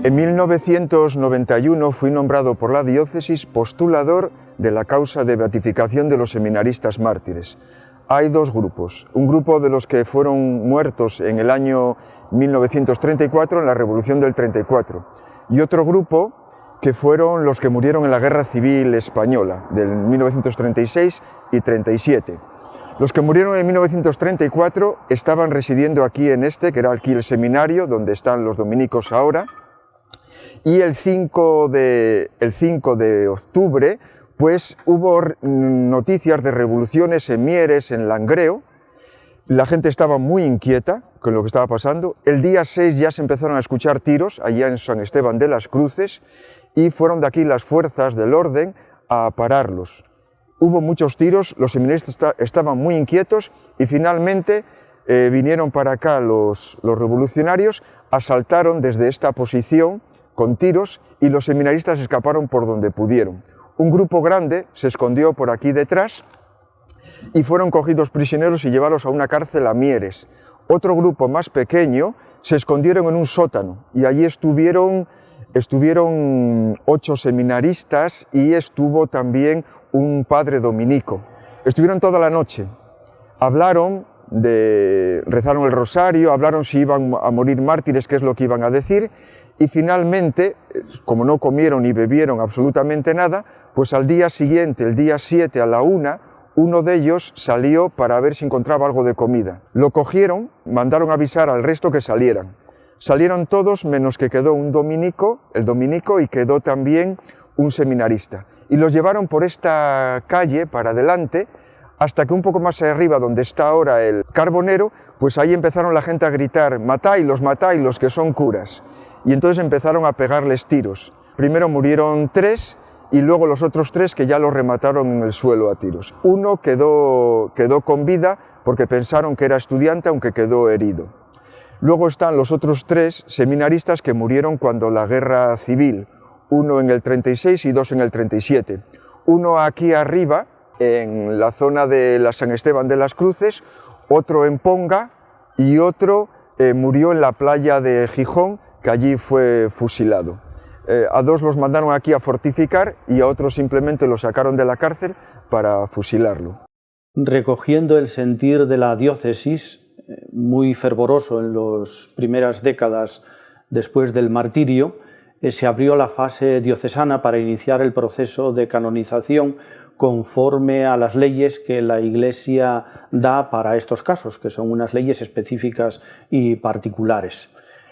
En 1991 fui nombrado por la diócesis postulador de la causa de beatificación de los seminaristas mártires. Hay dos grupos, un grupo de los que fueron muertos en el año 1934, en la Revolución del 34, y otro grupo que fueron los que murieron en la Guerra Civil Española, del 1936 y 37. Los que murieron en 1934 estaban residiendo aquí en que era aquí el seminario, donde están los dominicos ahora, y el 5 de octubre pues hubo noticias de revoluciones en Mieres, en Langreo. La gente estaba muy inquieta con lo que estaba pasando. El día 6 ya se empezaron a escuchar tiros allá en San Esteban de las Cruces y fueron de aquí las fuerzas del orden a pararlos. Hubo muchos tiros, los seminaristas estaban muy inquietos y finalmente vinieron para acá los revolucionarios, asaltaron desde esta posición con tiros y los seminaristas escaparon por donde pudieron. Un grupo grande se escondió por aquí detrás y fueron cogidos prisioneros y llevados a una cárcel a Mieres. Otro grupo más pequeño se escondieron en un sótano y allí estuvieron 8 seminaristas y estuvo también un padre dominico. Estuvieron toda la noche, rezaron el rosario, hablaron si iban a morir mártires, qué es lo que iban a decir, y finalmente, como no comieron ni bebieron absolutamente nada, pues al día siguiente, el día 7 a la 1, uno de ellos salió para ver si encontraba algo de comida. Lo cogieron, mandaron avisar al resto que salieran. Salieron todos menos que quedó un dominico, el dominico, y quedó también un seminarista. Y los llevaron por esta calle para adelante, hasta que un poco más arriba, donde está ahora el Carbonero, pues ahí empezaron la gente a gritar: matadlos, que son curas. Y entonces empezaron a pegarles tiros. Primero murieron 3 y luego los otros 3 que ya los remataron en el suelo a tiros. Uno quedó con vida porque pensaron que era estudiante, aunque quedó herido. Luego están los otros 3 seminaristas que murieron cuando la guerra civil, uno en el 36 y 2 en el 37. Uno aquí arriba, en la zona de la San Esteban de las Cruces, otro en Ponga y otro murió en la playa de Gijón, que allí fue fusilado. A 2 los mandaron aquí a fortificar y a otros simplemente los sacaron de la cárcel para fusilarlo. Recogiendo el sentir de la diócesis, muy fervoroso en las primeras décadas después del martirio, se abrió la fase diocesana para iniciar el proceso de canonización conforme a las leyes que la Iglesia da para estos casos, que son unas leyes específicas y particulares.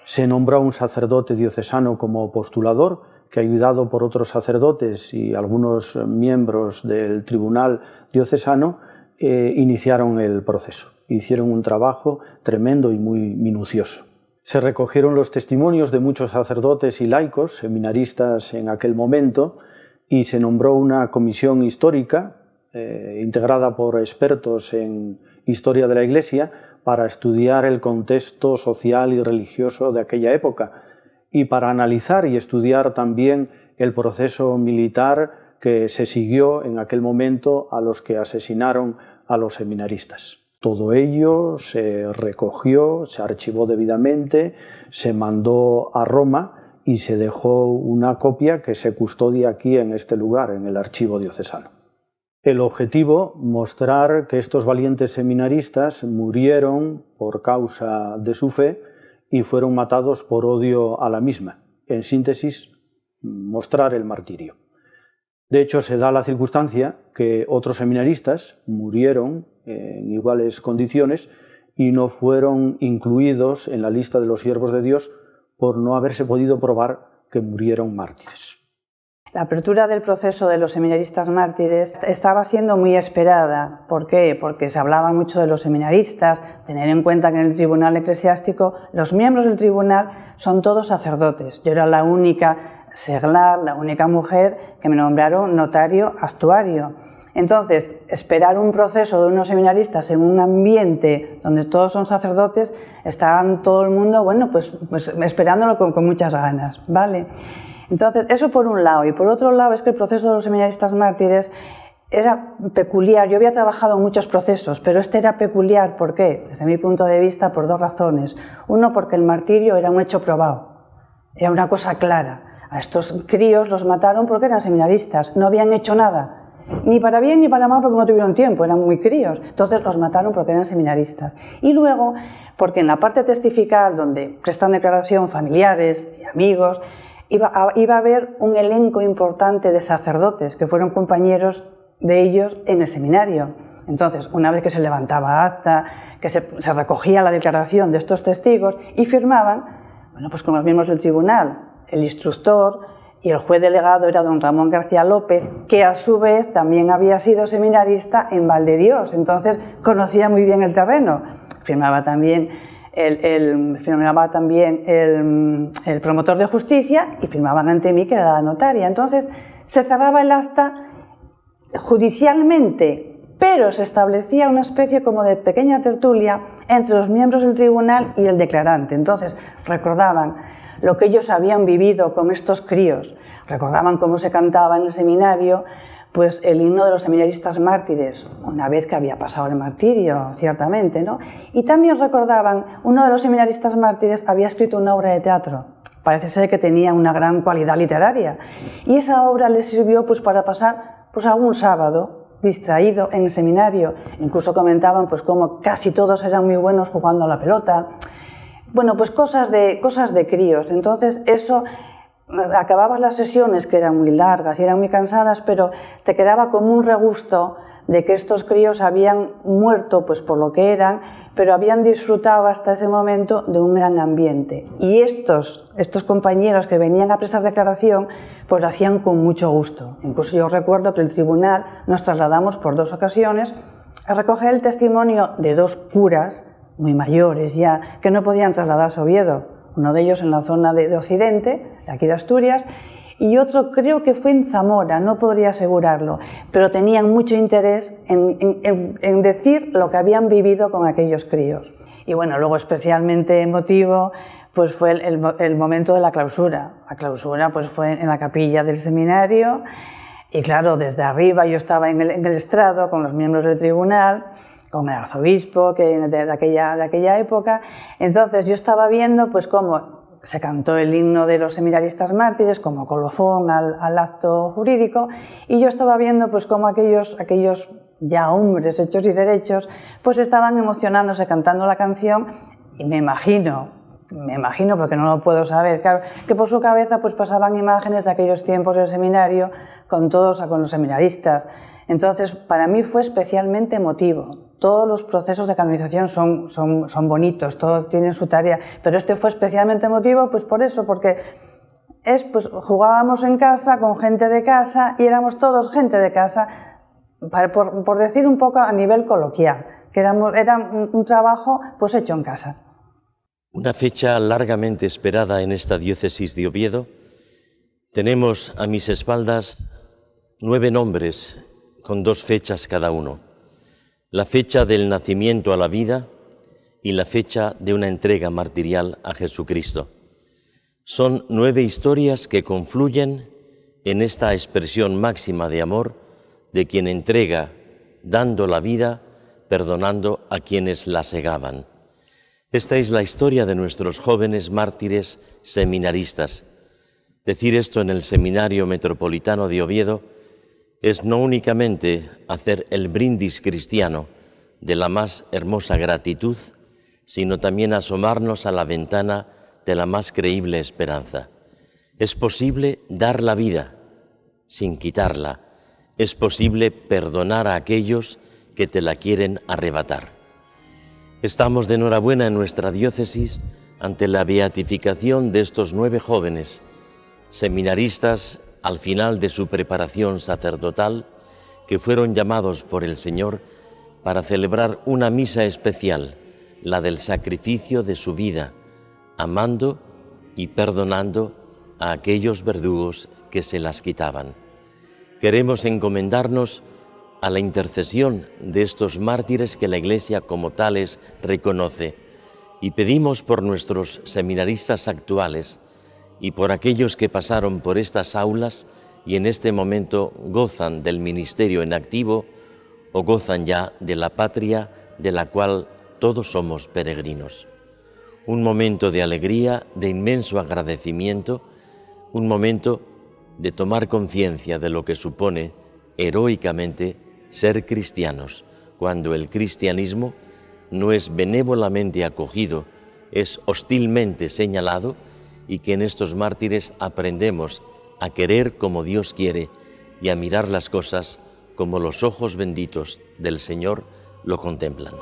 Se nombró a un sacerdote diocesano como postulador, que ayudado por otros sacerdotes y algunos miembros del tribunal diocesano, iniciaron el proceso. Hicieron un trabajo tremendo y muy minucioso. Se recogieron los testimonios de muchos sacerdotes y laicos, seminaristas en aquel momento, y se nombró una comisión histórica, integrada por expertos en historia de la Iglesia, para estudiar el contexto social y religioso de aquella época y para analizar y estudiar también el proceso militar que se siguió en aquel momento a los que asesinaron a los seminaristas. Todo ello se recogió, se archivó debidamente, se mandó a Roma y se dejó una copia que se custodia aquí en este lugar, en el archivo diocesano. El objetivo, mostrar que estos valientes seminaristas murieron por causa de su fe y fueron matados por odio a la misma. En síntesis, mostrar el martirio. De hecho, se da la circunstancia que otros seminaristas murieron en iguales condiciones y no fueron incluidos en la lista de los siervos de Dios por no haberse podido probar que murieron mártires. La apertura del proceso de los seminaristas mártires estaba siendo muy esperada. ¿Por qué? Porque se hablaba mucho de los seminaristas, tener en cuenta que en el tribunal eclesiástico los miembros del tribunal son todos sacerdotes. Yo era la única seglar, la única mujer que me nombraron notario actuario. Entonces, esperar un proceso de unos seminaristas en un ambiente donde todos son sacerdotes, estaban todo el mundo, bueno, pues esperándolo con muchas ganas, ¿vale? Entonces, eso por un lado. Y por otro lado es que el proceso de los seminaristas mártires era peculiar. Yo había trabajado en muchos procesos, pero este era peculiar. ¿Por qué? Desde mi punto de vista, por 2 razones. Uno, porque el martirio era un hecho probado. Era una cosa clara. A estos críos los mataron porque eran seminaristas, no habían hecho nada. Ni para bien ni para mal porque no tuvieron tiempo, eran muy críos. Entonces los mataron porque eran seminaristas. Y luego, porque en la parte testifical, donde prestan declaración familiares y amigos, iba a haber un elenco importante de sacerdotes que fueron compañeros de ellos en el seminario. Entonces, una vez que se levantaba acta, que se recogía la declaración de estos testigos y firmaban, bueno, pues con los miembros del tribunal, el instructor y el juez delegado era don Ramón García López, que a su vez también había sido seminarista en Valdedios, entonces conocía muy bien el terreno. Firmaba también el promotor de justicia y firmaban ante mí, que era la notaria. Entonces se cerraba el acta judicialmente, pero se establecía una especie como de pequeña tertulia entre los miembros del tribunal y el declarante. Entonces recordaban lo que ellos habían vivido con estos críos, recordaban cómo se cantaba en el seminario pues el himno de los seminaristas mártires, una vez que había pasado el martirio, ciertamente, ¿no? Y también recordaban, uno de los seminaristas mártires había escrito una obra de teatro, parece ser que tenía una gran cualidad literaria, y esa obra les sirvió pues para pasar pues algún sábado distraído en el seminario. Incluso comentaban pues cómo casi todos eran muy buenos jugando a la pelota. Bueno, pues cosas de críos. Entonces eso, acababas las sesiones que eran muy largas y eran muy cansadas, pero te quedaba como un regusto de que estos críos habían muerto pues por lo que eran, pero habían disfrutado hasta ese momento de un gran ambiente. Y estos compañeros que venían a prestar declaración, pues lo hacían con mucho gusto. Incluso yo recuerdo que el tribunal nos trasladamos por 2 ocasiones a recoger el testimonio de 2 curas muy mayores ya, que no podían trasladarse a Oviedo, uno de ellos en la zona de Occidente, de aquí de Asturias, y otro creo que fue en Zamora, no podría asegurarlo, pero tenían mucho interés en decir lo que habían vivido con aquellos críos. Y bueno, luego especialmente emotivo pues fue el momento de la clausura. La clausura pues fue en la capilla del seminario, y claro, desde arriba yo estaba en el estrado con los miembros del tribunal, con el arzobispo de aquella época. Entonces yo estaba viendo pues cómo se cantó el himno de los seminaristas mártires como colofón al acto jurídico, y yo estaba viendo pues cómo aquellos ya hombres hechos y derechos pues estaban emocionándose cantando la canción, y me imagino porque no lo puedo saber, claro, que por su cabeza pues pasaban imágenes de aquellos tiempos del seminario con los seminaristas. Entonces para mí fue especialmente emotivo. Todos los procesos de canonización son bonitos, todos tienen su tarea, pero este fue especialmente emotivo pues por eso, porque pues jugábamos en casa con gente de casa y éramos todos gente de casa, por decir un poco a nivel coloquial, que era un trabajo pues hecho en casa. Una fecha largamente esperada en esta diócesis de Oviedo. Tenemos a mis espaldas 9 nombres con 2 fechas cada uno. La fecha del nacimiento a la vida y la fecha de una entrega martirial a Jesucristo. Son 9 historias que confluyen en esta expresión máxima de amor de quien entrega, dando la vida, perdonando a quienes la segaban. Esta es la historia de nuestros jóvenes mártires seminaristas. Decir esto en el Seminario Metropolitano de Oviedo es no únicamente hacer el brindis cristiano de la más hermosa gratitud, sino también asomarnos a la ventana de la más creíble esperanza. Es posible dar la vida sin quitarla. Es posible perdonar a aquellos que te la quieren arrebatar. Estamos de enhorabuena en nuestra diócesis ante la beatificación de estos 9 jóvenes, seminaristas al final de su preparación sacerdotal, que fueron llamados por el Señor para celebrar una misa especial, la del sacrificio de su vida, amando y perdonando a aquellos verdugos que se las quitaban. Queremos encomendarnos a la intercesión de estos mártires que la Iglesia como tales reconoce, y pedimos por nuestros seminaristas actuales y por aquellos que pasaron por estas aulas y en este momento gozan del ministerio en activo o gozan ya de la patria de la cual todos somos peregrinos. un momento de alegría, de inmenso agradecimiento, un momento de tomar conciencia de lo que supone heroicamente ser cristianos, cuando el cristianismo no es benévolamente acogido, es hostilmente señalado, y que en estos mártires aprendemos a querer como Dios quiere y a mirar las cosas como los ojos benditos del Señor lo contemplan.